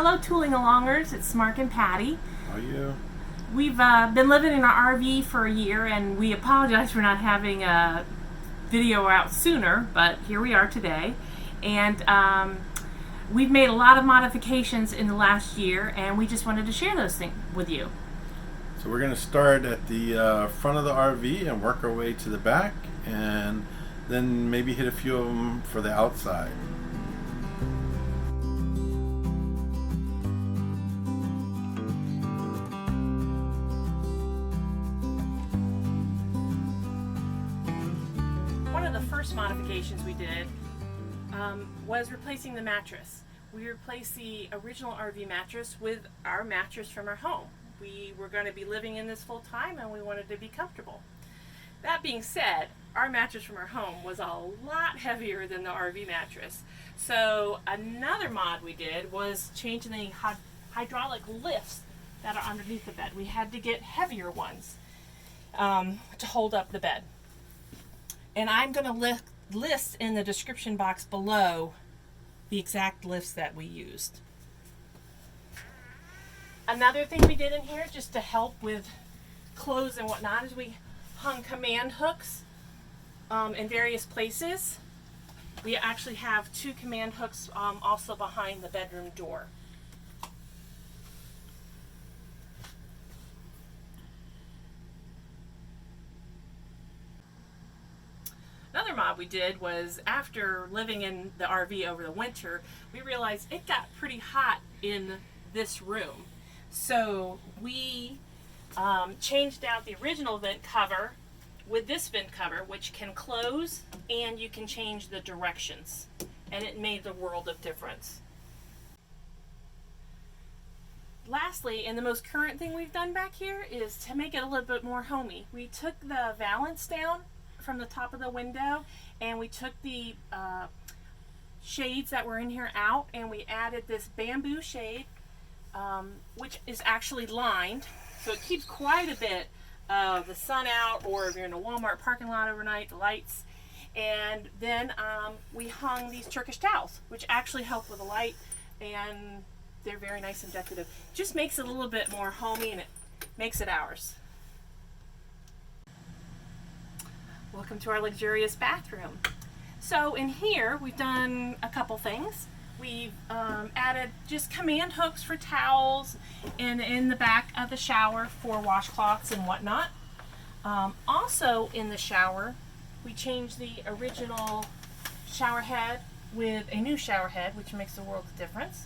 Hello, tooling alongers. It's Mark and Patty. How are you? We've been living in our RV for a year, and we apologize for not having a video out sooner, but here we are today. And we've made a lot of modifications in the last year, and we just wanted to share those things with you. So we're going to start at the front of the RV and work our way to the back, and then maybe hit a few of them for the outside. One of the first modifications we did was replacing the mattress. We replaced the original RV mattress with our mattress from our home. We were going to be living in this full time, and we wanted to be comfortable. That being said, our mattress from our home was a lot heavier than the RV mattress. So another mod we did was changing the hydraulic lifts that are underneath the bed. We had to get heavier ones to hold up the bed. And I'm going to list in the description box below the exact lifts that we used. Another thing we did in here, just to help with clothes and whatnot, is we hung command hooks in various places. We actually have 2 command hooks also behind the bedroom door. Another mod we did was, after living in the RV over the winter, we realized it got pretty hot in this room. So we changed out the original vent cover with this vent cover, which can close and you can change the directions. And it made the world of difference. Lastly, and the most current thing we've done back here, is to make it a little bit more homey. We took the valance down from the top of the window, and we took the shades that were in here out, and we added this bamboo shade, which is actually lined, so it keeps quite a bit of the sun out, or if you're in a Walmart parking lot overnight, the lights. And then we hung these Turkish towels, which actually help with the light, and they're very nice and decorative. Just makes it a little bit more homey, and it makes it ours. Welcome to our luxurious bathroom. So in here we've done a couple things. We've added just command hooks for towels, and in the back of the shower for washcloths and whatnot. Also in the shower, we changed the original shower head with a new shower head, which makes a world of difference.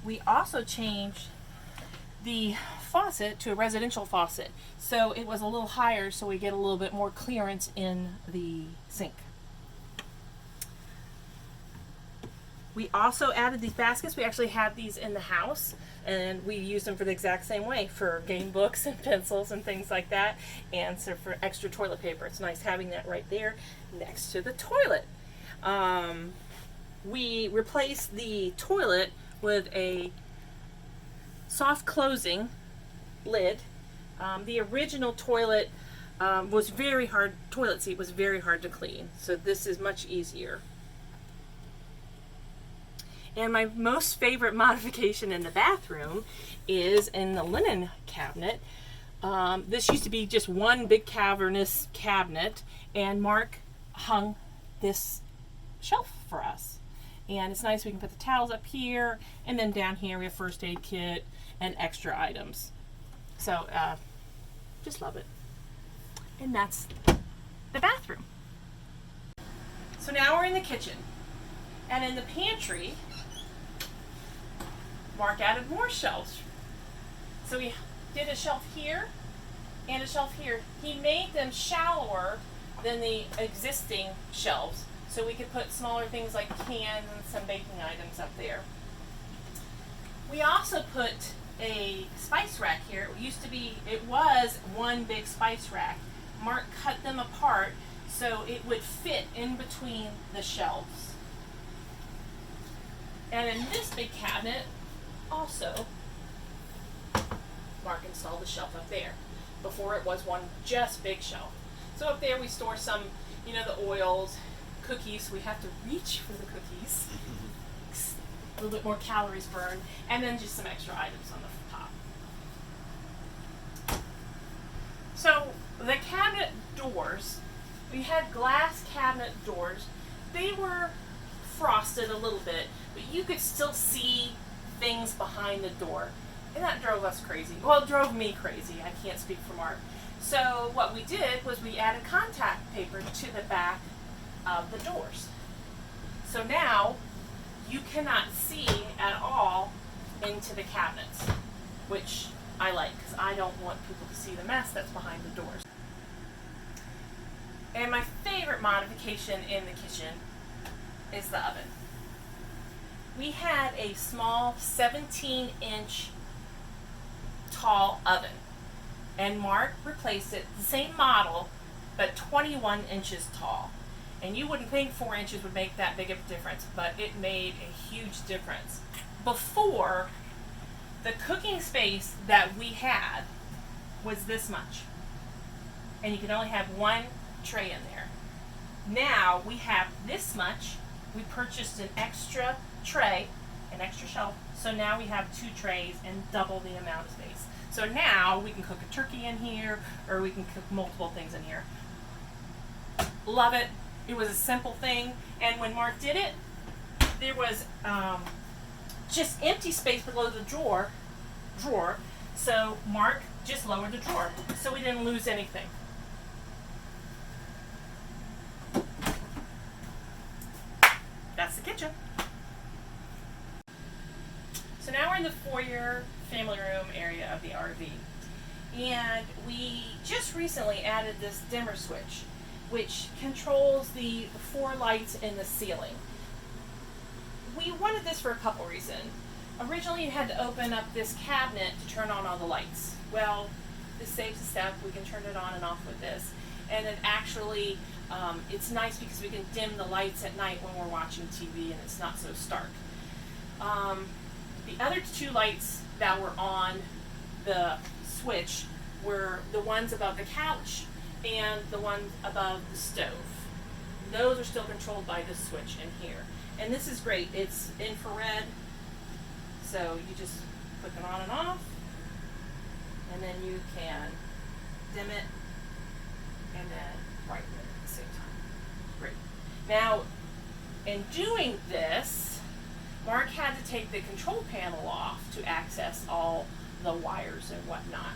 We also changed the faucet to a residential faucet, so it was a little higher, so we get a little bit more clearance in the sink. We also added these baskets. We actually had these in the house, and we used them for the exact same way, for game books and pencils and things like that, and so for extra toilet paper. It's nice having that right there next to the toilet. We replaced the toilet with a soft closing lid. The original toilet was very hard. Toilet seat was very hard to clean, so this is much easier. And my most favorite modification in the bathroom is in the linen cabinet. This used to be just one big cavernous cabinet, and Mark hung this shelf for us. And it's nice, we can put the towels up here, and then down here we have first aid kit and extra items. So just love it. And that's the bathroom. So now we're in the kitchen. And in the pantry, Mark added more shelves. So we did a shelf here and a shelf here. He made them shallower than the existing shelves, so we could put smaller things like cans and some baking items up there. We also put a spice rack here. It was one big spice rack. Mark cut them apart so it would fit in between the shelves. And in this big cabinet, also, Mark installed the shelf up there. Before it was one just big shelf. So up there we store some, the oils, cookies. We have to reach for the cookies. a little bit more calories burned, and then just some extra items on the top. So the cabinet doors, we had glass cabinet doors. They were frosted a little bit, but you could still see things behind the door. And that drove us crazy. Well, it drove me crazy. I can't speak for Mark. So what we did was we added contact paper to the back of the doors. So now you cannot see at all into the cabinets, which I like because I don't want people to see the mess that's behind the doors. And my favorite modification in the kitchen is the oven. We had a small 17-inch tall oven, and Mark replaced it, the same model, but 21 inches tall. And you wouldn't think 4 inches would make that big of a difference, but it made a huge difference. Before, the cooking space that we had was this much, and you could only have one tray in there. Now we have this much. We purchased an extra tray, an extra shelf, so now we have 2 trays and double the amount of space. So now we can cook a turkey in here, or we can cook multiple things in here. Love it. It was a simple thing, and when Mark did it, there was just empty space below the drawer. So Mark just lowered the drawer, so we didn't lose anything. That's the kitchen. So now we're in the foyer family room area of the RV. And we just recently added this dimmer switch, which controls the 4 lights in the ceiling. We wanted this for a couple reasons. Originally you had to open up this cabinet to turn on all the lights. Well, this saves a step. We can turn it on and off with this. And it actually, it's nice because we can dim the lights at night when we're watching TV and it's not so stark. The other 2 lights that were on the switch were the ones above the couch and the ones above the stove. Those are still controlled by this switch in here. And this is great. It's infrared, so you just click it on and off, and then you can dim it and then brighten it at the same time. Great. Now, in doing this, Mark had to take the control panel off to access all the wires and whatnot.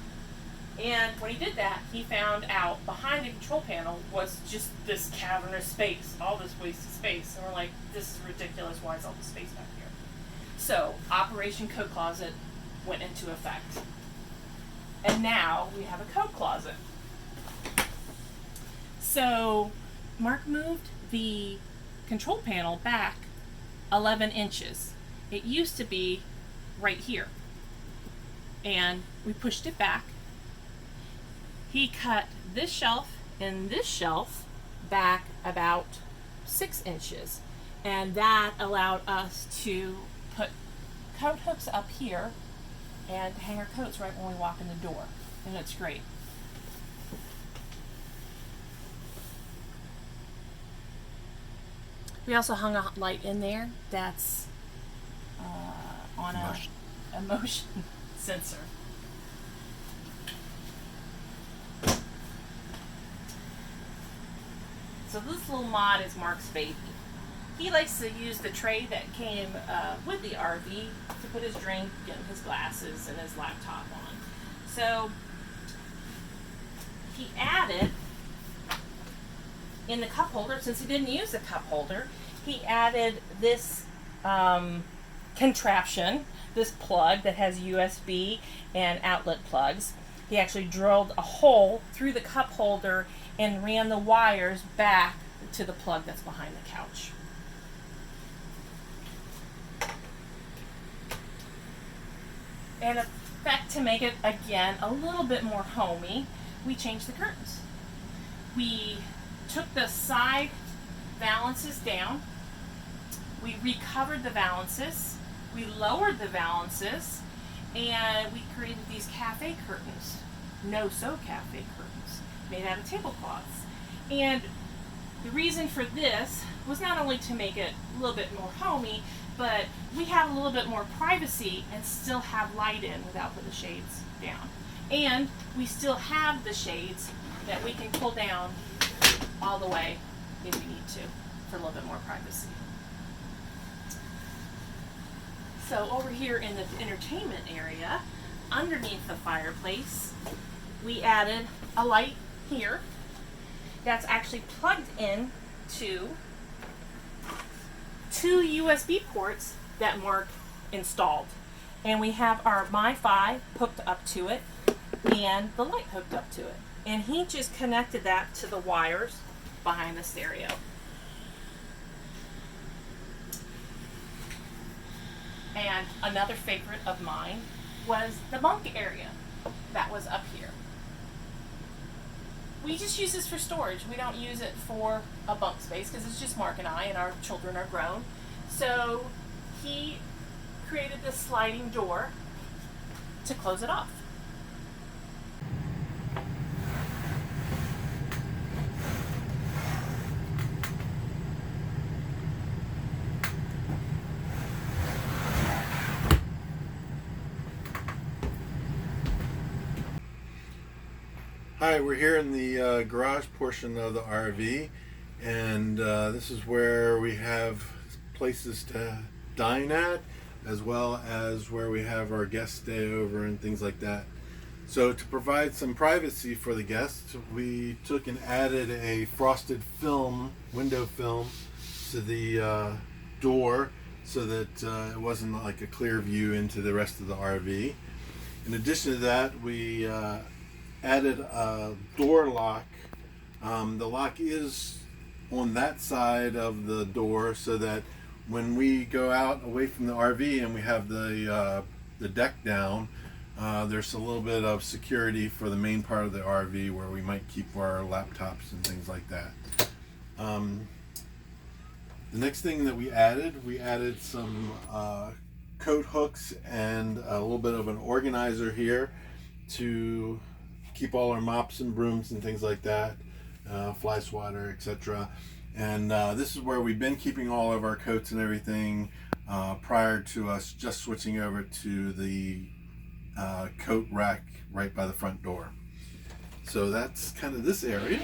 And when he did that, he found out behind the control panel was just this cavernous space, all this wasted space. And we're like, this is ridiculous. Why is all this space back here? So Operation Coat Closet went into effect. And now we have a coat closet. So Mark moved the control panel back 11 inches. It used to be right here. And we pushed it back. He cut this shelf and this shelf back about 6 inches. And that allowed us to put coat hooks up here and hang our coats right when we walk in the door. And it's great. We also hung a light in there that's on a motion sensor. So this little mod is Mark's baby. He likes to use the tray that came with the RV to put his drink and his glasses and his laptop on. So he added in the cup holder, since he didn't use the cup holder, he added this contraption, this plug that has USB and outlet plugs. He actually drilled a hole through the cup holder and ran the wires back to the plug that's behind the couch. And in fact, to make it again a little bit more homey, we changed the curtains. We took the side valances down, we recovered the valances, we lowered the valances, and we created these cafe curtains, no-sew cafe curtains, made out of tablecloths. And the reason for this was not only to make it a little bit more homey, but we have a little bit more privacy and still have light in without putting the shades down. And we still have the shades that we can pull down all the way if we need to for a little bit more privacy. So over here in the entertainment area, underneath the fireplace, we added a light here that's actually plugged in to 2 USB ports that Mark installed. And we have our MiFi hooked up to it and the light hooked up to it. And he just connected that to the wires behind the stereo. And another favorite of mine was the bunk area that was up here. We just use this for storage. We don't use it for a bunk space because it's just Mark and I, and our children are grown. So he created this sliding door to close it off. Hi, we're here in the garage portion of the RV, and this is where we have places to dine at, as well as where we have our guests stay over and things like that. So to provide some privacy for the guests, we took and added a frosted film, window film, to the door so that it wasn't like a clear view into the rest of the RV. In addition to that, we added a door lock. The lock is on that side of the door so that when we go out away from the RV and we have the deck down, there's a little bit of security for the main part of the RV where we might keep our laptops and things like that. The next thing that we added some coat hooks and a little bit of an organizer here to keep all our mops and brooms and things like that, fly swatter, etc. And this is where we've been keeping all of our coats and everything prior to us just switching over to the coat rack right by the front door. So that's kind of this area.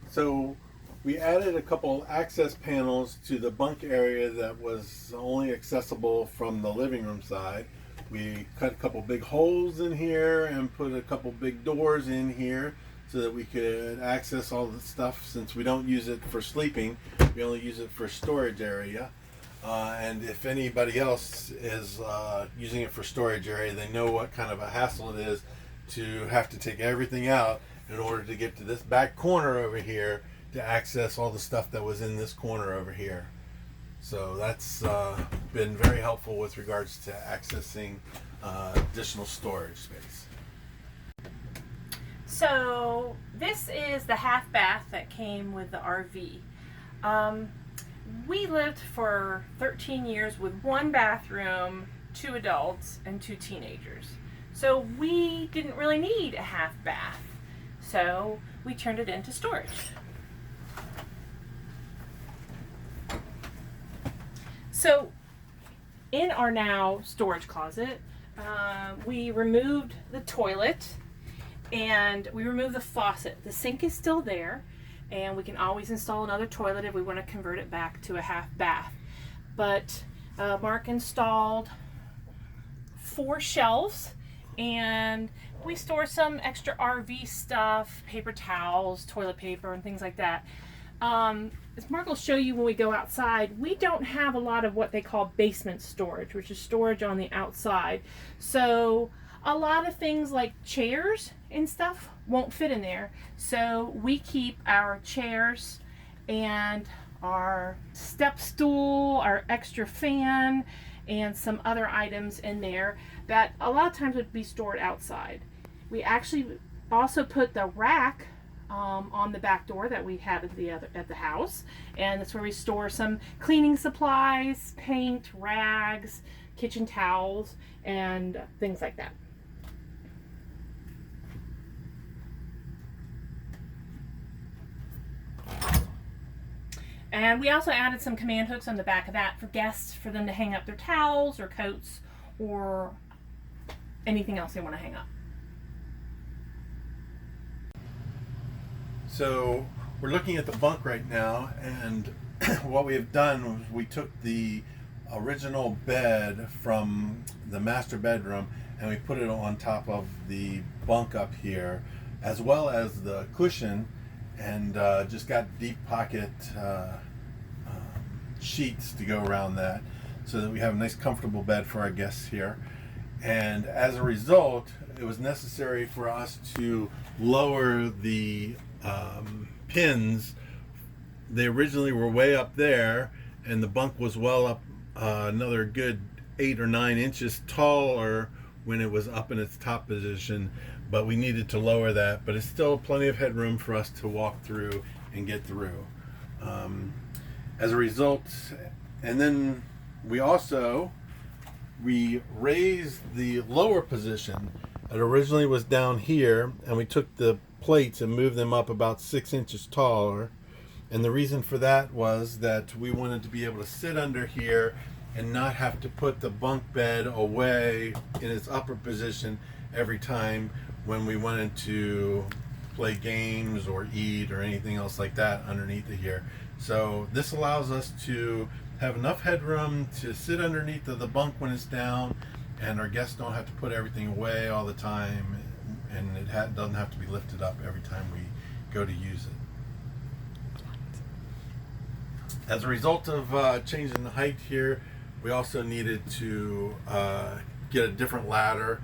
So we added a couple access panels to the bunk area that was only accessible from the living room side. We cut a couple big holes in here and put a couple big doors in here so that we could access all the stuff. Since we don't use it for sleeping, we only use it for storage area. And if anybody else is using it for storage area, they know what kind of a hassle it is to have to take everything out in order to get to this back corner over here to access all the stuff that was in this corner over here. So that's been very helpful with regards to accessing additional storage space. So this is the half bath that came with the RV. We lived for 13 years with 1 bathroom, 2 adults, and 2 teenagers. So we didn't really need a half bath. So we turned it into storage. So in our now storage closet, we removed the toilet and we removed the faucet. The sink is still there, and we can always install another toilet if we want to convert it back to a half bath. But Mark installed 4 shelves, and we store some extra RV stuff, paper towels, toilet paper, and things like that. As Mark will show you when we go outside, we don't have a lot of what they call basement storage, which is storage on the outside. So a lot of things like chairs and stuff won't fit in there. So we keep our chairs and our step stool, our extra fan, and some other items in there that a lot of times would be stored outside. We actually also put the rack on the back door that we have at the house, and that's where we store some cleaning supplies, paint, rags, kitchen towels, and things like that. And we also added some command hooks on the back of that for guests, for them to hang up their towels or coats or anything else they want to hang up. So we're looking at the bunk right now, and what we have done was we took the original bed from the master bedroom and we put it on top of the bunk up here, as well as the cushion, and just got deep pocket sheets to go around that, so that we have a nice comfortable bed for our guests here. And as a result, it was necessary for us to lower the pins. They originally were way up there, and the bunk was well up, another good 8 or 9 inches taller when it was up in its top position, but we needed to lower that. But it's still plenty of headroom for us to walk through and get through. As a result, and then we raised the lower position. It originally was down here, and we took the plates and moved them up about 6 inches taller. And the reason for that was that we wanted to be able to sit under here and not have to put the bunk bed away in its upper position every time when we wanted to play games or eat or anything else like that underneath it here. So this allows us to have enough headroom to sit underneath of the bunk when it's down, and our guests don't have to put everything away all the time, and it doesn't have to be lifted up every time we go to use it. As a result of changing the height here, we also needed to get a different ladder.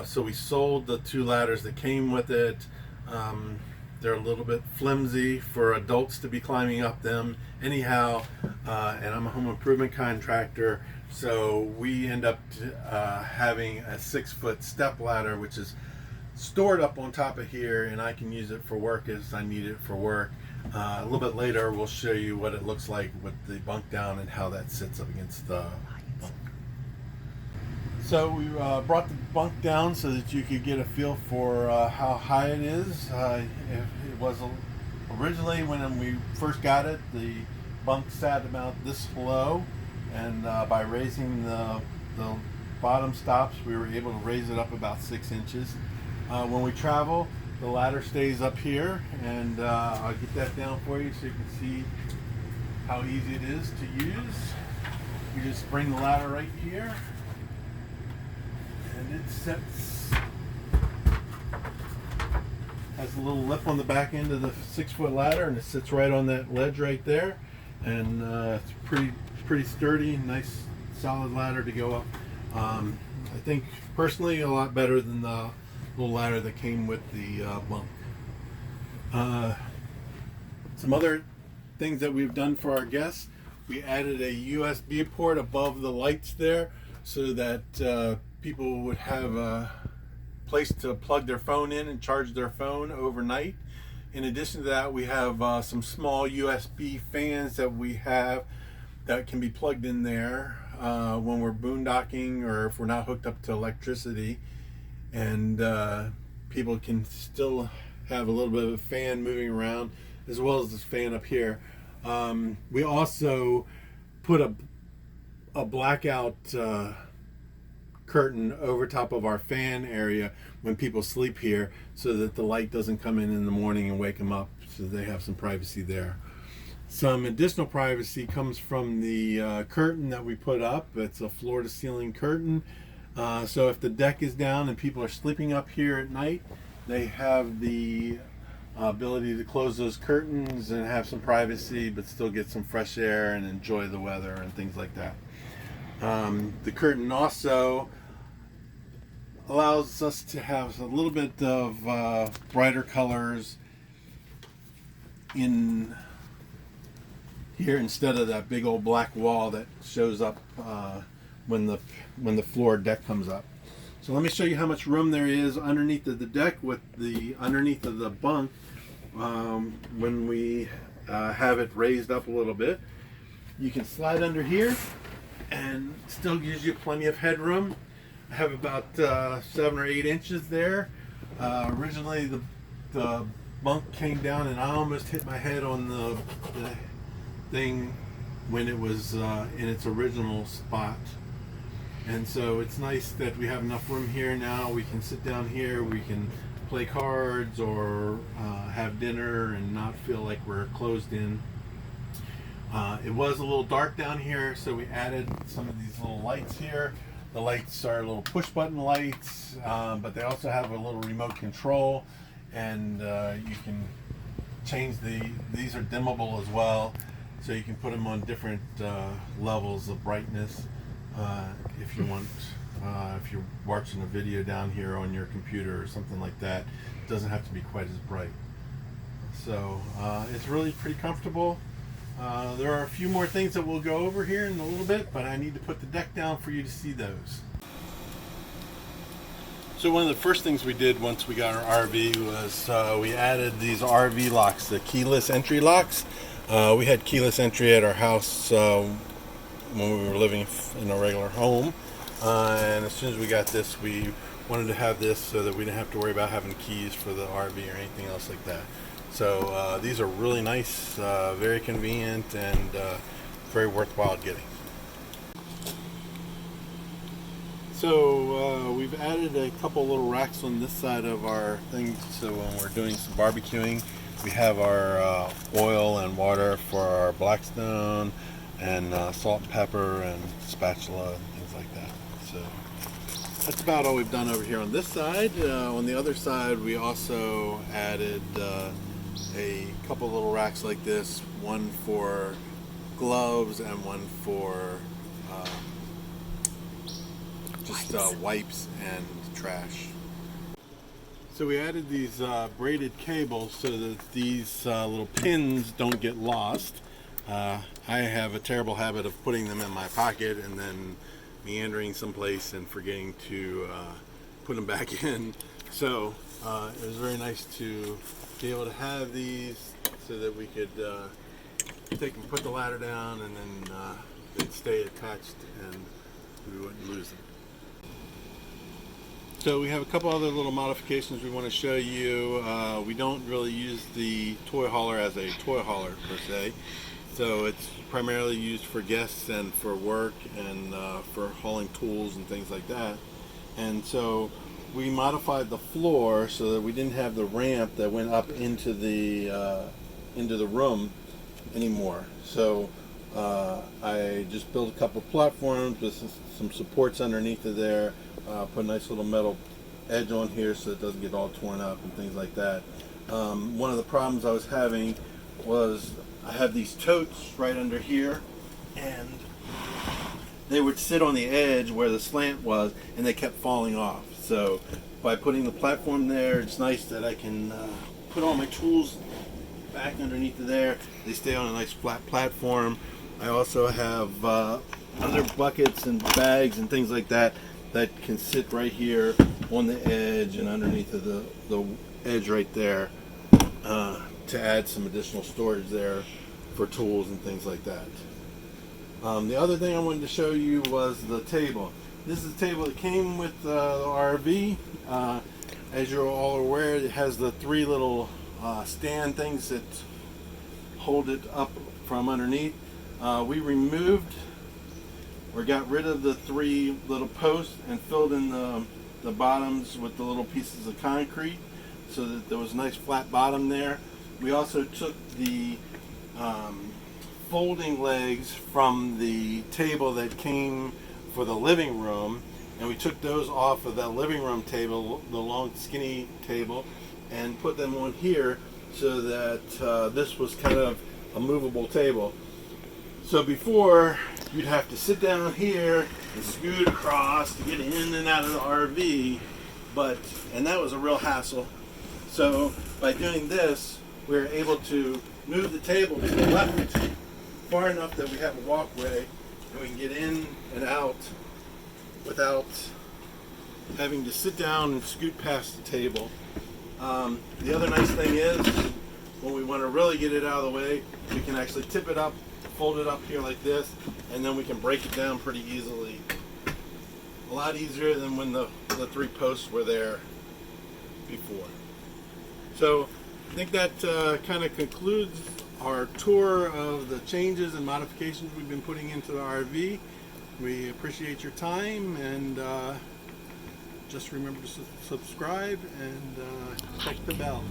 So we sold the 2 ladders that came with it. They're a little bit flimsy for adults to be climbing up them anyhow, and I'm a home improvement contractor, so we end up having a 6-foot step ladder, which is stored up on top of here, and I can use it for work as I need it for work. A little bit later we'll show you what it looks like with the bunk down and how that sits up against the bunk. So we brought the bunk down so that you could get a feel for how high it is. It was originally, when we first got it, the bunk sat about this low, and by raising the bottom stops, we were able to raise it up about 6 inches. When we travel, the ladder stays up here, and I'll get that down for you so you can see how easy it is to use. You just bring the ladder right here, and it sits, has a little lip on the back end of the 6-foot ladder, and it sits right on that ledge right there, and it's pretty sturdy, nice solid ladder to go up. I think personally a lot better than the little ladder that came with the bunk. Some other things that we've done for our guests: we added a USB port above the lights there, so that people would have a place to plug their phone in and charge their phone overnight. In addition to that, we have some small USB fans that we have that can be plugged in there when we're boondocking or if we're not hooked up to electricity, and people can still have a little bit of a fan moving around, as well as this fan up here. We also put a blackout curtain over top of our fan area when people sleep here, so that the light doesn't come in the morning and wake them up, so they have some privacy there. Some additional privacy comes from the curtain that we put up. It's a floor to ceiling curtain, so if the deck is down and people are sleeping up here at night, they have the ability to close those curtains and have some privacy, but still get some fresh air and enjoy the weather and things like that. The curtain also allows us to have a little bit of brighter colors in here, instead of that big old black wall that shows up when the floor deck comes up. So let me show you how much room there is underneath of the deck with the underneath of the bunk when we have it raised up a little bit. You can slide under here and still gives you plenty of headroom. I have about 7 or 8 inches there. Originally the bunk came down and I almost hit my head on the thing when it was in its original spot. And so it's nice that we have enough room here now. We can sit down here, we can play cards or have dinner and not feel like we're closed in. It was a little dark down here, so we added some of these little lights here. The lights are little push button lights, but they also have a little remote control, and you can change these are dimmable as well, so you can put them on different levels of brightness if you want. If you're watching a video down here on your computer or something like that, it doesn't have to be quite as bright. So it's really pretty comfortable. There are a few more things that we'll go over here in a little bit, but I need to put the deck down for you to see those. So one of the first things we did once we got our RV was we added these RV locks, the keyless entry locks. We had keyless entry at our house when we were living in a regular home, and as soon as we got this, we wanted to have this so that we didn't have to worry about having keys for the RV or anything else like that. So these are really nice, very convenient, and very worthwhile getting. So we've added a couple little racks on this side of our thing, so when we're doing some barbecuing, we have our oil and water for our Blackstone, and salt and pepper and spatula and things like that. So that's about all we've done over here on this side. On the other side, we also added a couple little racks like this, one for gloves and one for just wipes and trash. So we added these braided cables so that these little pins don't get lost. I have a terrible habit of putting them in my pocket and then meandering someplace and forgetting to put them back in. So it was very nice to be able to have these so that we could put the ladder down, and then they'd stay attached and we wouldn't lose them. So we have a couple other little modifications we want to show you. We don't really use the toy hauler as a toy hauler per se. So it's primarily used for guests and for work and for hauling tools and things like that. And so we modified the floor so that we didn't have the ramp that went up into the room anymore. So I just built a couple platforms with some supports underneath of there. Put a nice little metal edge on here so it doesn't get all torn up and things like that. One of the problems I was having was I have these totes right under here, and they would sit on the edge where the slant was, and they kept falling off. So by putting the platform there, it's nice that I can put all my tools back underneath of there. They stay on a nice flat platform. I also have other buckets and bags and things like that that can sit right here on the edge and underneath of the edge right there to add some additional storage there for tools and things like that. The other thing I wanted to show you was the table. This is the table that came with the RV. As you're all aware, it has the three little stand things that hold it up from underneath. We removed or got rid of the three little posts and filled in the bottoms with the little pieces of concrete so that there was a nice flat bottom there. We also took the folding legs from the table that came for the living room, and we took those off of that living room table, the long skinny table, and put them on here so that this was kind of a movable table. So before, you'd have to sit down here and scoot across to get in and out of the RV, and that was a real hassle. So by doing this, we were able to move the table to the left far enough that we have a walkway and we can get in and out without having to sit down and scoot past the table. The other nice thing is, when we want to really get it out of the way, we can actually tip it up, fold it up here like this, and then we can break it down pretty easily. A lot easier than when the three posts were there before. So I think that kind of concludes our tour of the changes and modifications we've been putting into the RV. We appreciate your time, and just remember to subscribe and check the bell.